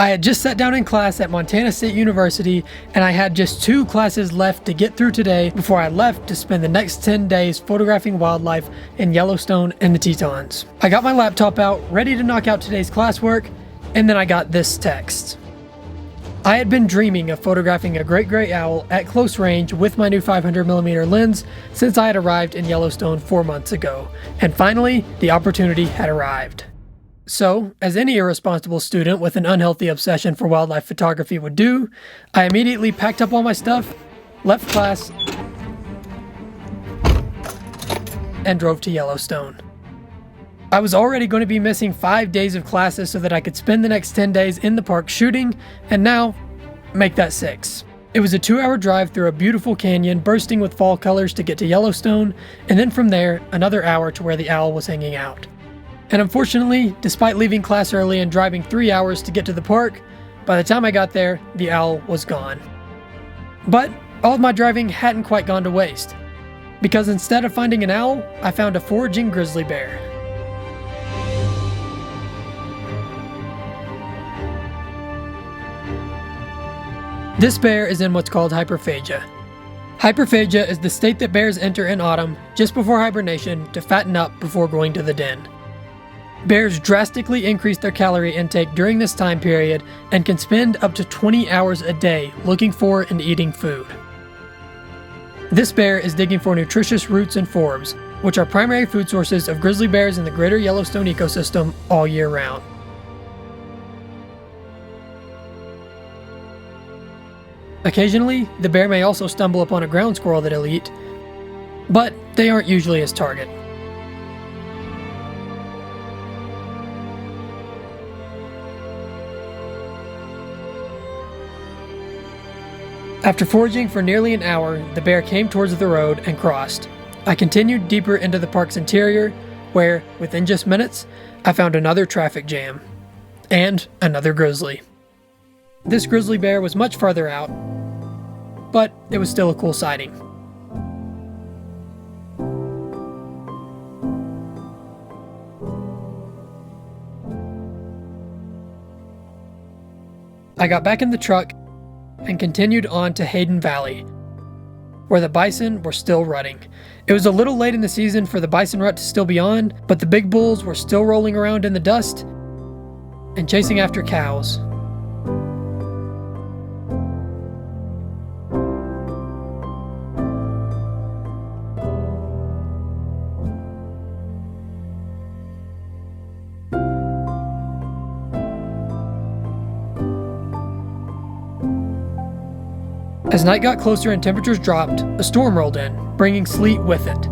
I had just sat down in class at Montana State University, and I had just 2 classes left to get through today before I left to spend the next 10 days photographing wildlife in Yellowstone and the Tetons. I got my laptop out, ready to knock out today's classwork, and then I got this text. I had been dreaming of photographing a great gray owl at close range with my new 500mm lens since I had arrived in Yellowstone 4 months ago, and finally, the opportunity had arrived. So, as any irresponsible student with an unhealthy obsession for wildlife photography would do, I immediately packed up all my stuff, left class, and drove to Yellowstone. I was already going to be missing 5 days of classes so that I could spend the next 10 days in the park shooting, and now, make that 6. It was a 2-hour drive through a beautiful canyon bursting with fall colors to get to Yellowstone, and then from there, another hour to where the owl was hanging out. And unfortunately, despite leaving class early and driving 3 hours to get to the park, by the time I got there, the owl was gone. But all of my driving hadn't quite gone to waste, because instead of finding an owl, I found a foraging grizzly bear. This bear is in what's called hyperphagia. Hyperphagia is the state that bears enter in autumn, just before hibernation, to fatten up before going to the den. Bears drastically increase their calorie intake during this time period and can spend up to 20 hours a day looking for and eating food. This bear is digging for nutritious roots and forbs, which are primary food sources of grizzly bears in the greater Yellowstone ecosystem all year round. Occasionally, the bear may also stumble upon a ground squirrel that he'll eat, but they aren't usually his target. After foraging for nearly an hour, the bear came towards the road and crossed. I continued deeper into the park's interior, where, within just minutes, I found another traffic jam. And another grizzly. This grizzly bear was much farther out, but it was still a cool sighting. I got back in the truck and continued on to Hayden Valley, where the bison were still rutting. It was a little late in the season for the bison rut to still be on, but the big bulls were still rolling around in the dust and chasing after cows. As night got closer and temperatures dropped, a storm rolled in, bringing sleet with it.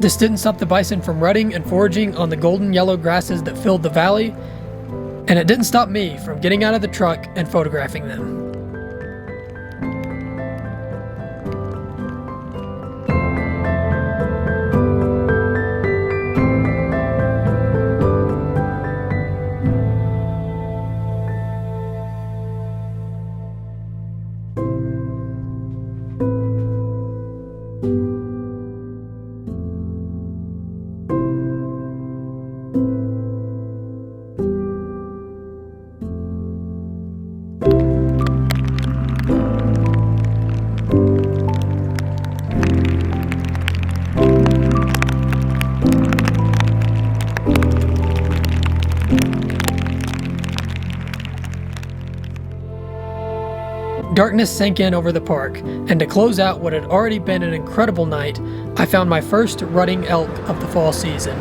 This didn't stop the bison from rutting and foraging on the golden yellow grasses that filled the valley, and it didn't stop me from getting out of the truck and photographing them. Darkness sank in over the park, and to close out what had already been an incredible night, I found my first rutting elk of the fall season.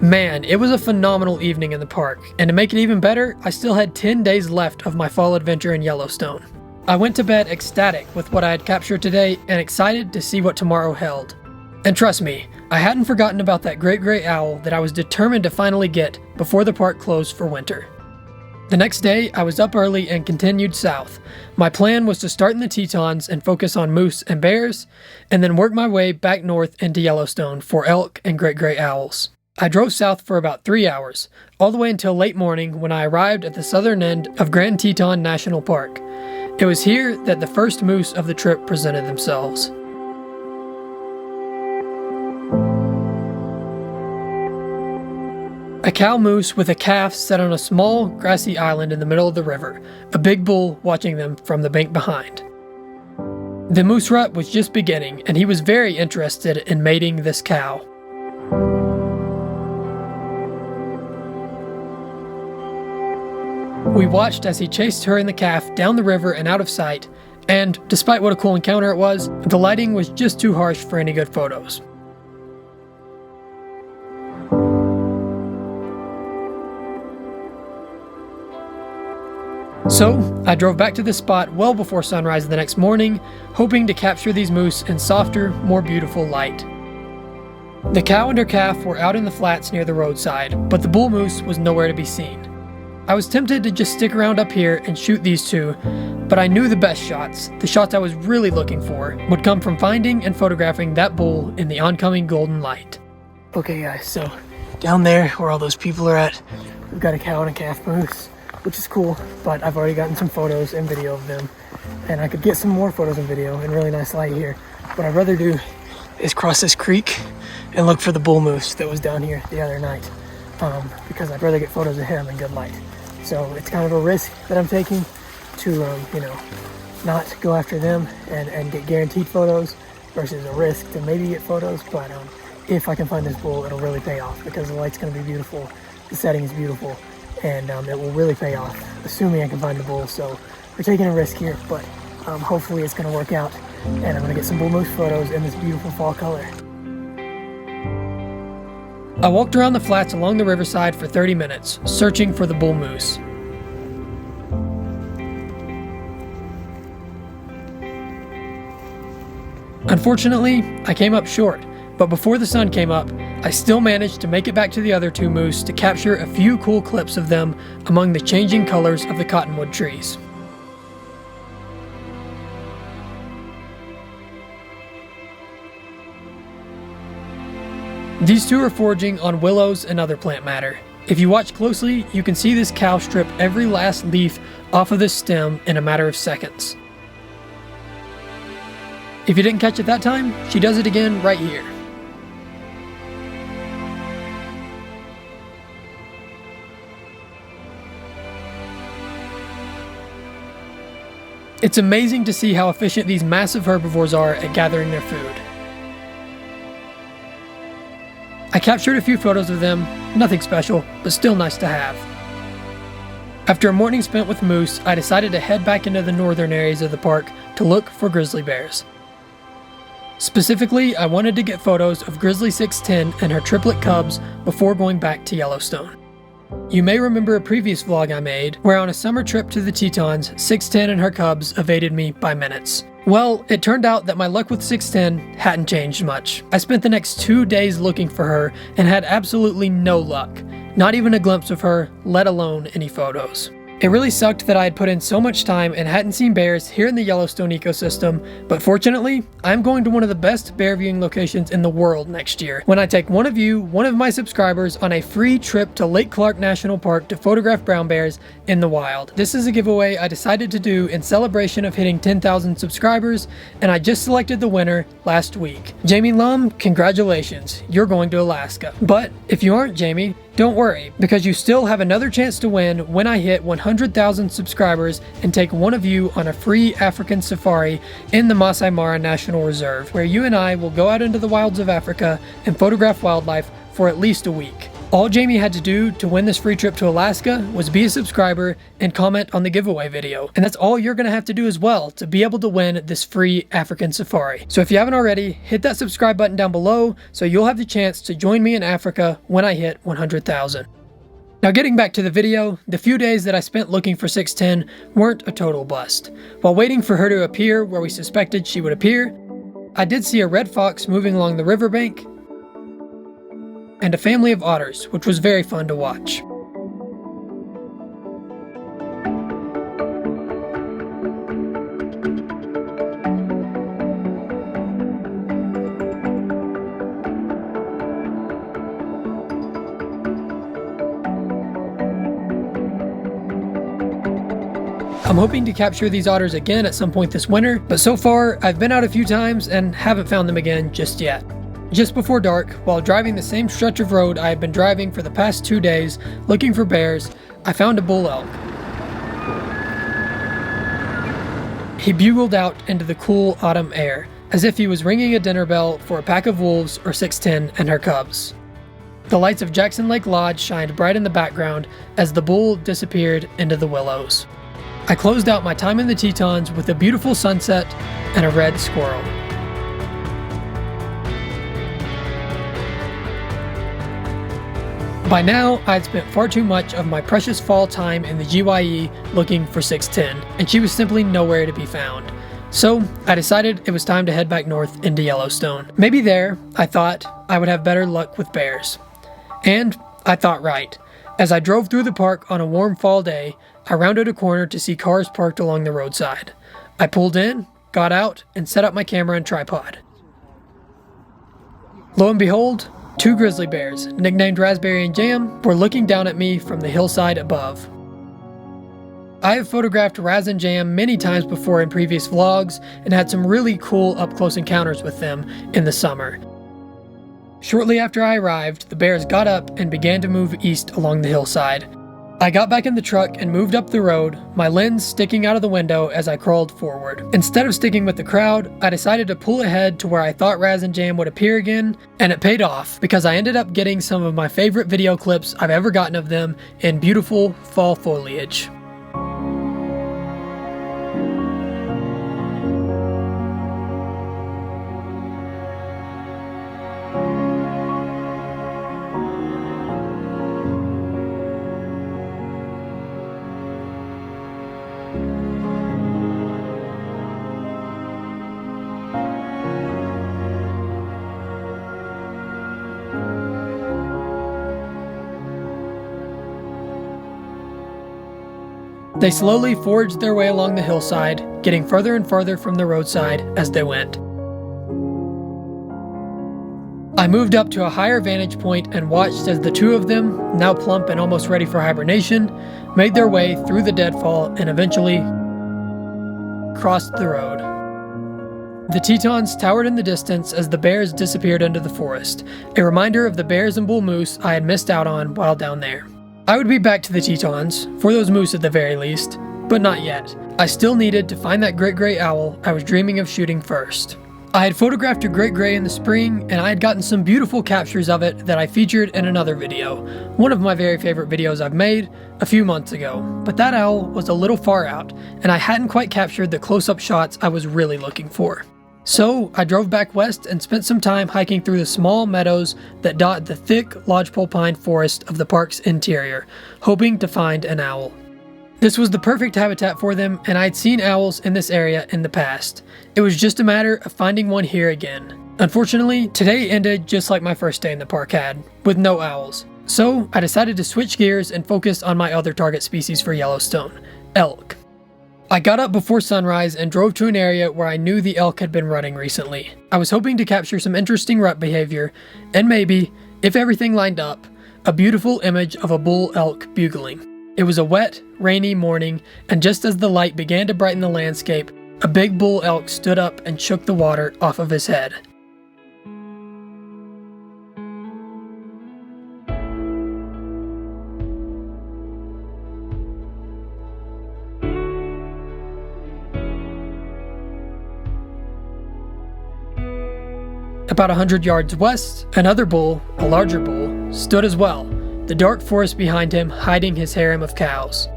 Man, it was a phenomenal evening in the park, and to make it even better, I still had 10 days left of my fall adventure in Yellowstone. I went to bed ecstatic with what I had captured today and excited to see what tomorrow held. And trust me, I hadn't forgotten about that great gray owl that I was determined to finally get before the park closed for winter. The next day, I was up early and continued south. My plan was to start in the Tetons and focus on moose and bears, and then work my way back north into Yellowstone for elk and great gray owls. I drove south for about 3 hours, all the way until late morning when I arrived at the southern end of Grand Teton National Park. It was here that the first moose of the trip presented themselves. A cow moose with a calf sat on a small, grassy island in the middle of the river, a big bull watching them from the bank behind. The moose rut was just beginning, and he was very interested in mating this cow. We watched as he chased her and the calf down the river and out of sight, and despite what a cool encounter it was, the lighting was just too harsh for any good photos. So, I drove back to this spot well before sunrise the next morning, hoping to capture these moose in softer, more beautiful light. The cow and her calf were out in the flats near the roadside, but the bull moose was nowhere to be seen. I was tempted to just stick around up here and shoot these two, but I knew the best shots, the shots I was really looking for, would come from finding and photographing that bull in the oncoming golden light. Okay guys, so down there where all those people are at, we've got a cow and a calf moose, which is cool, but I've already gotten some photos and video of them, and I could get some more photos and video in really nice light here. What I'd rather do is cross this creek and look for the bull moose that was down here the other night, because I'd rather get photos of him in good light. So it's kind of a risk that I'm taking to, not go after them and get guaranteed photos versus a risk to maybe get photos. But if I can find this bull, it'll really pay off because the light's going to be beautiful, the setting is beautiful, and it will really pay off, assuming I can find the bull. So we're taking a risk here, but hopefully it's going to work out, and I'm going to get some bull moose photos in this beautiful fall color. I walked around the flats along the riverside for 30 minutes, searching for the bull moose. Unfortunately, I came up short, but before the sun came up, I still managed to make it back to the other two moose to capture a few cool clips of them among the changing colors of the cottonwood trees. These two are foraging on willows and other plant matter. If you watch closely, you can see this cow strip every last leaf off of this stem in a matter of seconds. If you didn't catch it that time, she does it again right here. It's amazing to see how efficient these massive herbivores are at gathering their food. I captured a few photos of them, nothing special, but still nice to have. After a morning spent with moose, I decided to head back into the northern areas of the park to look for grizzly bears. Specifically, I wanted to get photos of Grizzly 610 and her triplet cubs before going back to Yellowstone. You may remember a previous vlog I made, where on a summer trip to the Tetons, 610 and her cubs evaded me by minutes. Well, it turned out that my luck with 610 hadn't changed much. I spent the next 2 days looking for her and had absolutely no luck. Not even a glimpse of her, let alone any photos. It really sucked that I had put in so much time and hadn't seen bears here in the Yellowstone ecosystem, but fortunately, I'm going to one of the best bear viewing locations in the world next year, when I take one of you, one of my subscribers, on a free trip to Lake Clark National Park to photograph brown bears in the wild. This is a giveaway I decided to do in celebration of hitting 10,000 subscribers, and I just selected the winner last week. Jamie Lum, congratulations, you're going to Alaska. But if you aren't Jamie, don't worry, because you still have another chance to win when I hit 100,000 subscribers and take one of you on a free African safari in the Masai Mara National Reserve, where you and I will go out into the wilds of Africa and photograph wildlife for at least a week. All Jamie had to do to win this free trip to Alaska was be a subscriber and comment on the giveaway video. And that's all you're going to have to do as well to be able to win this free African safari. So if you haven't already, hit that subscribe button down below so you'll have the chance to join me in Africa when I hit 100,000. Now getting back to the video, the few days that I spent looking for 610 weren't a total bust. While waiting for her to appear where we suspected she would appear, I did see a red fox moving along the riverbank, and a family of otters, which was very fun to watch. I'm hoping to capture these otters again at some point this winter, but so far I've been out a few times and haven't found them again just yet. Just before dark, while driving the same stretch of road I had been driving for the past 2 days looking for bears, I found a bull elk. He bugled out into the cool autumn air, as if he was ringing a dinner bell for a pack of wolves or 610 and her cubs. The lights of Jackson Lake Lodge shined bright in the background as the bull disappeared into the willows. I closed out my time in the Tetons with a beautiful sunset and a red squirrel. By now, I had spent far too much of my precious fall time in the GYE looking for 610, and she was simply nowhere to be found. So, I decided it was time to head back north into Yellowstone. Maybe there, I thought, I would have better luck with bears. And I thought right. As I drove through the park on a warm fall day, I rounded a corner to see cars parked along the roadside. I pulled in, got out, and set up my camera and tripod. Lo and behold, 2 grizzly bears, nicknamed Raspberry and Jam, were looking down at me from the hillside above. I have photographed Raz and Jam many times before in previous vlogs and had some really cool up-close encounters with them in the summer. Shortly after I arrived, the bears got up and began to move east along the hillside. I got back in the truck and moved up the road, my lens sticking out of the window as I crawled forward. Instead of sticking with the crowd, I decided to pull ahead to where I thought Raz and Jam would appear again, and it paid off because I ended up getting some of my favorite video clips I've ever gotten of them in beautiful fall foliage. They slowly forged their way along the hillside, getting further and further from the roadside as they went. I moved up to a higher vantage point and watched as the 2 of them, now plump and almost ready for hibernation, made their way through the deadfall and eventually crossed the road. The Tetons towered in the distance as the bears disappeared into the forest, a reminder of the bears and bull moose I had missed out on while down there. I would be back to the Tetons, for those moose at the very least, but not yet. I still needed to find that great gray owl I was dreaming of shooting first. I had photographed a great gray in the spring, and I had gotten some beautiful captures of it that I featured in another video, one of my very favorite videos I've made, a few months ago. But that owl was a little far out, and I hadn't quite captured the close-up shots I was really looking for. So, I drove back west and spent some time hiking through the small meadows that dot the thick lodgepole pine forest of the park's interior, hoping to find an owl. This was the perfect habitat for them, and I'd seen owls in this area in the past. It was just a matter of finding one here again. Unfortunately, today ended just like my first day in the park had, with no owls. So, I decided to switch gears and focus on my other target species for Yellowstone, elk. I got up before sunrise and drove to an area where I knew the elk had been running recently. I was hoping to capture some interesting rut behavior, and maybe, if everything lined up, a beautiful image of a bull elk bugling. It was a wet, rainy morning, and just as the light began to brighten the landscape, a big bull elk stood up and shook the water off of his head. About 100 yards west, another bull, a larger bull, stood as well, the dark forest behind him hiding his harem of cows.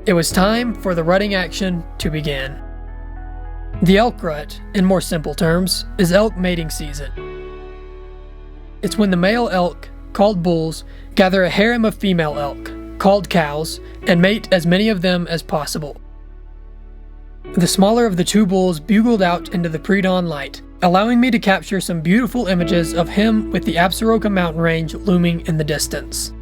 It was time for the rutting action to begin. The elk rut, in more simple terms, is elk mating season. It's when the male elk, called bulls, gather a harem of female elk, called cows, and mate as many of them as possible. The smaller of the 2 bulls bugled out into the pre-dawn light, allowing me to capture some beautiful images of him with the Absaroka mountain range looming in the distance.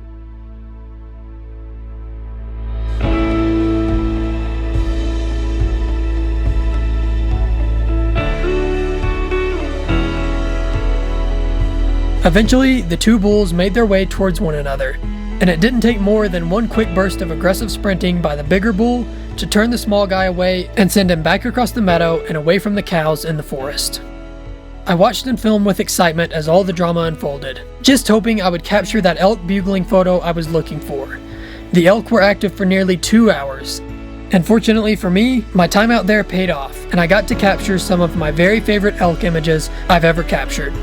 Eventually, the 2 bulls made their way towards one another, and it didn't take more than one quick burst of aggressive sprinting by the bigger bull to turn the small guy away and send him back across the meadow and away from the cows in the forest. I watched and filmed with excitement as all the drama unfolded, just hoping I would capture that elk bugling photo I was looking for. The elk were active for nearly 2 hours, and fortunately for me, my time out there paid off, and I got to capture some of my very favorite elk images I've ever captured.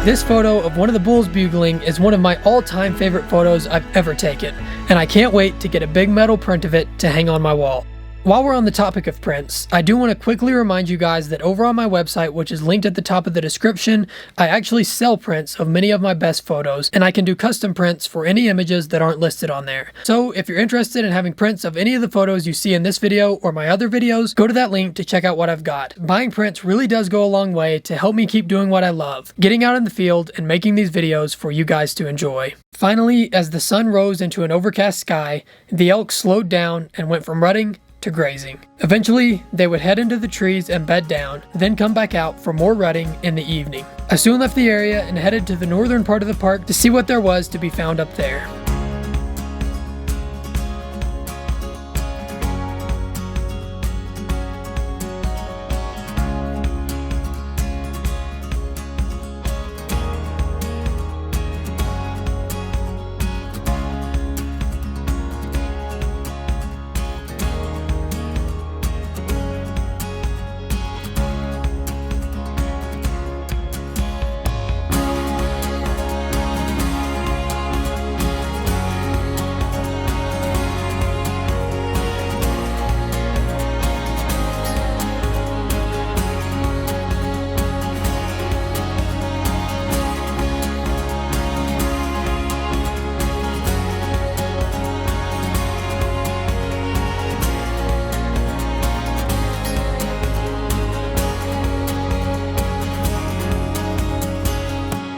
This photo of one of the bulls bugling is one of my all-time favorite photos I've ever taken, and I can't wait to get a big metal print of it to hang on my wall. While we're on the topic of prints, I do want to quickly remind you guys that over on my website, which is linked at the top of the description, I actually sell prints of many of my best photos, and I can do custom prints for any images that aren't listed on there. So if you're interested in having prints of any of the photos you see in this video or my other videos, go to that link to check out what I've got. Buying prints really does go a long way to help me keep doing what I love, getting out in the field and making these videos for you guys to enjoy. Finally, as the sun rose into an overcast sky, the elk slowed down and went from rutting to grazing. Eventually, they would head into the trees and bed down, then come back out for more rutting in the evening. I soon left the area and headed to the northern part of the park to see what there was to be found up there.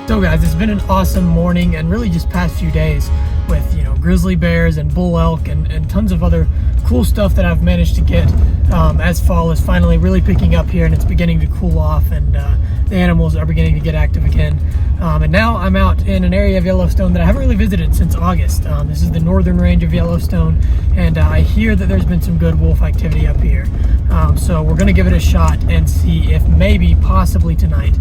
So guys, it's been an awesome morning and really just past few days with, grizzly bears and bull elk and tons of other cool stuff that I've managed to get as fall is finally really picking up here and it's beginning to cool off and the animals are beginning to get active again. And now I'm out in an area of Yellowstone that I haven't really visited since August. This is the northern range of Yellowstone, and I hear that there's been some good wolf activity up here. So we're gonna give it a shot and see if maybe, possibly tonight,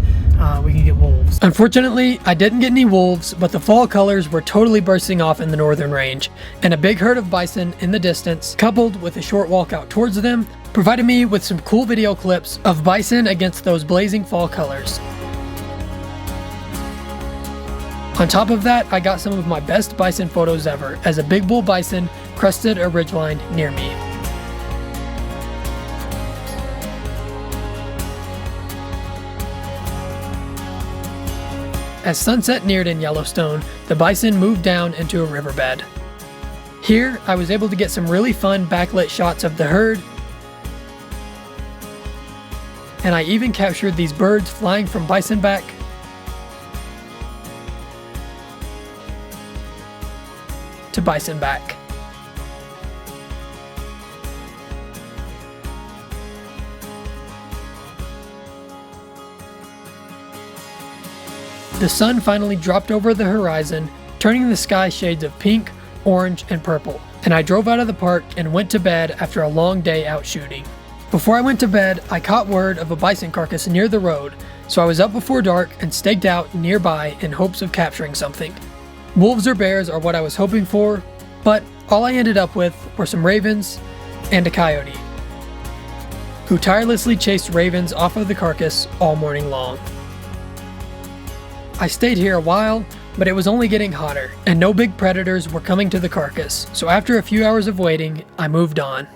we can get wolves. Unfortunately, I didn't get any wolves, but the fall colors were totally bursting off in the northern range, and a big herd of bison in the distance, coupled with a short walk out towards them, provided me with some cool video clips of bison against those blazing fall colors. On top of that, I got some of my best bison photos ever as a big bull bison crested a ridgeline near me. As sunset neared in Yellowstone, the bison moved down into a riverbed. Here, I was able to get some really fun backlit shots of the herd, and I even captured these birds flying from bison back to bison back. The sun finally dropped over the horizon, turning the sky shades of pink, orange, and purple, and I drove out of the park and went to bed after a long day out shooting. Before I went to bed, I caught word of a bison carcass near the road, so I was up before dark and staked out nearby in hopes of capturing something. Wolves or bears are what I was hoping for, but all I ended up with were some ravens and a coyote, who tirelessly chased ravens off of the carcass all morning long. I stayed here a while, but it was only getting hotter, and no big predators were coming to the carcass, so after a few hours of waiting, I moved on.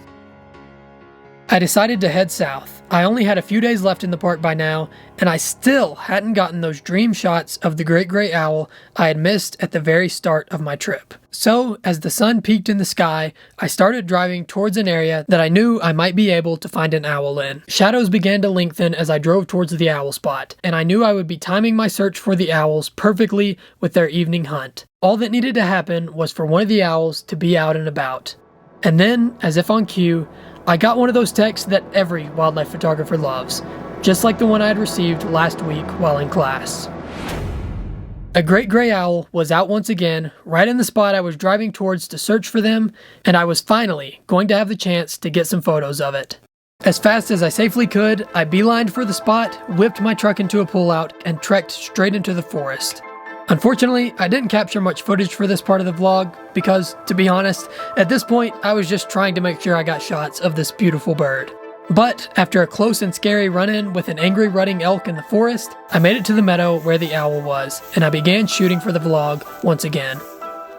I decided to head south. I only had a few days left in the park by now, and I still hadn't gotten those dream shots of the great gray owl I had missed at the very start of my trip. So, as the sun peaked in the sky, I started driving towards an area that I knew I might be able to find an owl in. Shadows began to lengthen as I drove towards the owl spot, and I knew I would be timing my search for the owls perfectly with their evening hunt. All that needed to happen was for one of the owls to be out and about. And then, as if on cue, I got one of those texts that every wildlife photographer loves, just like the one I had received last week while in class. A great gray owl was out once again, right in the spot I was driving towards to search for them, and I was finally going to have the chance to get some photos of it. As fast as I safely could, I beelined for the spot, whipped my truck into a pullout, and trekked straight into the forest. Unfortunately, I didn't capture much footage for this part of the vlog because, to be honest, at this point I was just trying to make sure I got shots of this beautiful bird. But after a close and scary run-in with an angry rutting elk in the forest, I made it to the meadow where the owl was, and I began shooting for the vlog once again.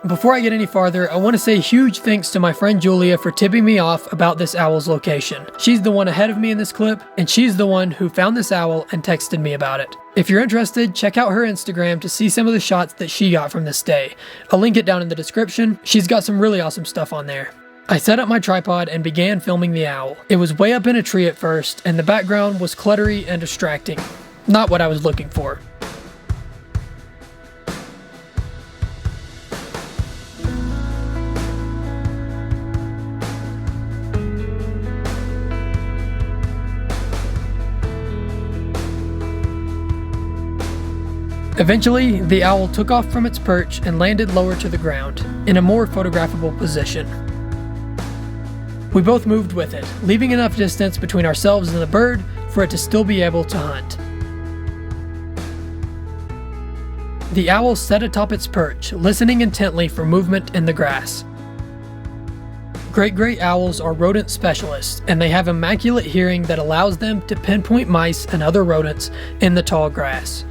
Before I get any farther, I want to say huge thanks to my friend Julia for tipping me off about this owl's location. She's the one ahead of me in this clip, and she's the one who found this owl and texted me about it. If you're interested, check out her Instagram to see some of the shots that she got from this day. I'll link it down in the description. She's got some really awesome stuff on there. I set up my tripod and began filming the owl. It was way up in a tree at first, and the background was cluttery and distracting. Not what I was looking for. Eventually, the owl took off from its perch and landed lower to the ground, in a more photographable position. We both moved with it, leaving enough distance between ourselves and the bird for it to still be able to hunt. The owl sat atop its perch, listening intently for movement in the grass. Great gray owls are rodent specialists, and they have immaculate hearing that allows them to pinpoint mice and other rodents in the tall grass.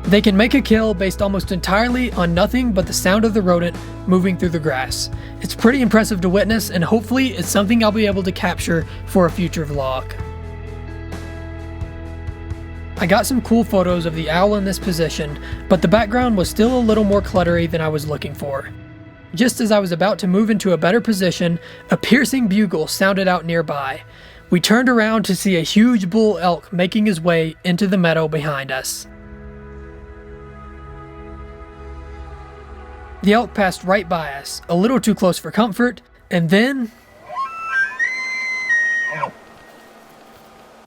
They can make a kill based almost entirely on nothing but the sound of the rodent moving through the grass. It's pretty impressive to witness, and hopefully it's something I'll be able to capture for a future vlog. I got some cool photos of the owl in this position, but the background was still a little more cluttery than I was looking for. Just as I was about to move into a better position, a piercing bugle sounded out nearby. We turned around to see a huge bull elk making his way into the meadow behind us. The elk passed right by us, a little too close for comfort, and then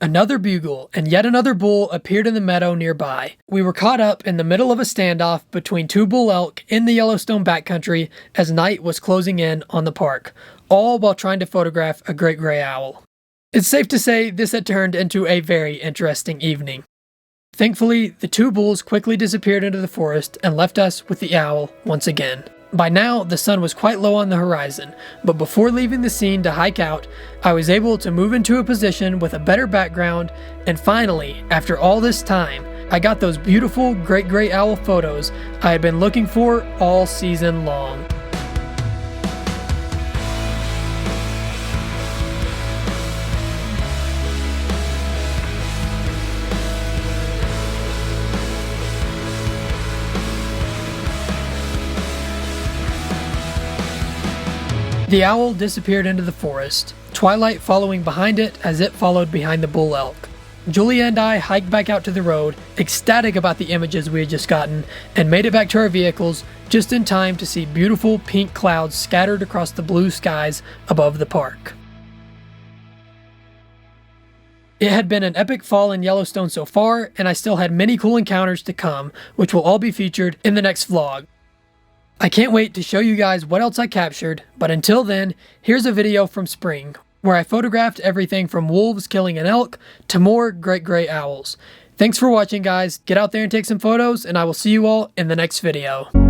another bugle and yet another bull appeared in the meadow nearby. We were caught up in the middle of a standoff between two bull elk in the Yellowstone backcountry as night was closing in on the park, all while trying to photograph a great gray owl. It's safe to say this had turned into a very interesting evening. Thankfully, the two bulls quickly disappeared into the forest and left us with the owl once again. By now, the sun was quite low on the horizon, but before leaving the scene to hike out, I was able to move into a position with a better background, and finally, after all this time, I got those beautiful great gray owl photos I had been looking for all season long. The owl disappeared into the forest, twilight following behind it as it followed behind the bull elk. Julia and I hiked back out to the road, ecstatic about the images we had just gotten, and made it back to our vehicles just in time to see beautiful pink clouds scattered across the blue skies above the park. It had been an epic fall in Yellowstone so far, and I still had many cool encounters to come, which will all be featured in the next vlog. I can't wait to show you guys what else I captured, but until then, here's a video from spring, where I photographed everything from wolves killing an elk to more great gray owls. Thanks for watching, guys. Get out there and take some photos, and I will see you all in the next video.